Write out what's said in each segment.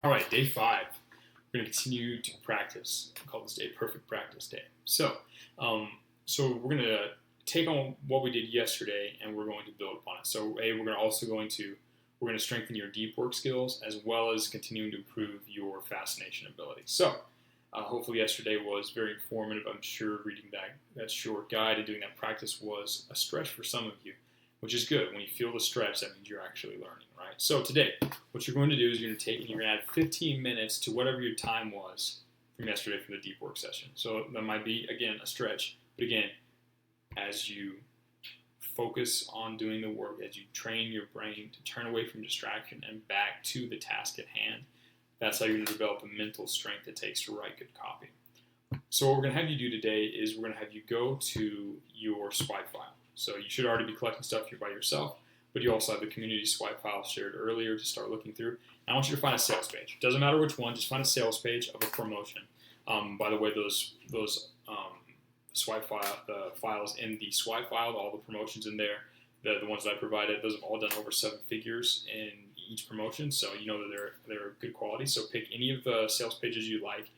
All right, day 5. We're going to continue to practice. I call this day Perfect Practice Day. Um, so we're going to take on what we did yesterday, and we're going to build upon it. So, we're going to strengthen your deep work skills as well as continuing to improve your fascination ability. Hopefully yesterday was very informative. I'm sure reading that short guide and doing that practice was a stretch for some of you, which is good. When you feel the stretch, that means you're actually learning, right? So today, what you're going to do is you're going to add 15 minutes to whatever your time was from yesterday from the deep work session. So that might be, again, a stretch. But again, as you focus on doing the work, as you train your brain to turn away from distraction and back to the task at hand, that's how you're going to develop a mental strength it takes to write good copy. So what we're going to have you do today is we're going to have you go to your swipe file. So you should already be collecting stuff here by yourself, but you also have the community swipe file shared earlier to start looking through. And I want you to find a sales page. Doesn't matter which one, just find a sales page of a promotion. By the way, those swipe file, the files in the swipe file, all the promotions in there, the ones that I provided, those have all done over 7 figures in each promotion, so you know that they're good quality. So pick any of the sales pages you like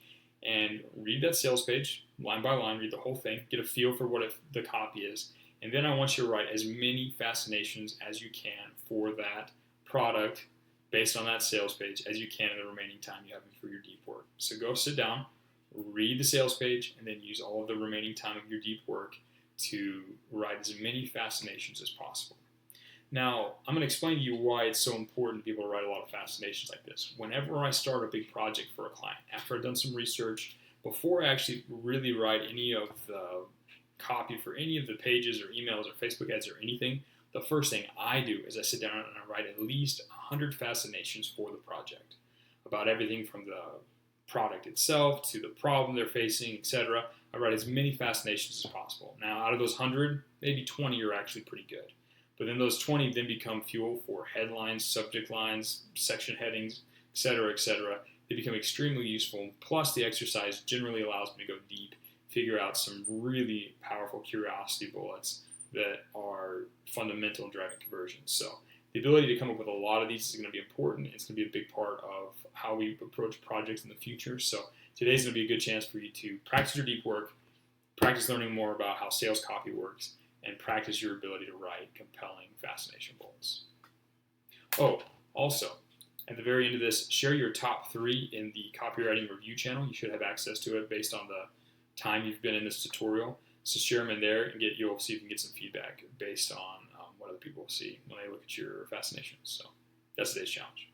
and read that sales page line by line, read the whole thing, get a feel for what the copy is, and then I want you to write as many fascinations as you can for that product based on that sales page as you can in the remaining time you have for your deep work. So go sit down, read the sales page, and then use all of the remaining time of your deep work to write as many fascinations as possible. Now, I'm going to explain to you why it's so important people to write a lot of fascinations like this. Whenever I start a big project for a client, after I've done some research, before I actually really write any of the copy for any of the pages or emails or Facebook ads or anything, the first thing I do is I sit down and I write at least 100 fascinations for the project about everything from the product itself to the problem they're facing, etc. I write as many fascinations as possible. Now, out of those 100, maybe 20 are actually pretty good. But then those 20 then become fuel for headlines, subject lines, section headings, etc., etc. They become extremely useful. Plus, the exercise generally allows me to go deep, figure out some really powerful curiosity bullets that are fundamental in driving conversions. So the ability to come up with a lot of these is going to be important. It's going to be a big part of how we approach projects in the future. So today's going to be a good chance for you to practice your deep work, practice learning more about how sales copy works, and practice your ability to write compelling fascination bullets. Oh, also, at the very end of this, share your top 3 in the copywriting review channel. You should have access to it based on the time you've been in this tutorial. So share them in there, and you'll see if you can get some feedback based on what other people see when they look at your fascinations. So that's today's challenge.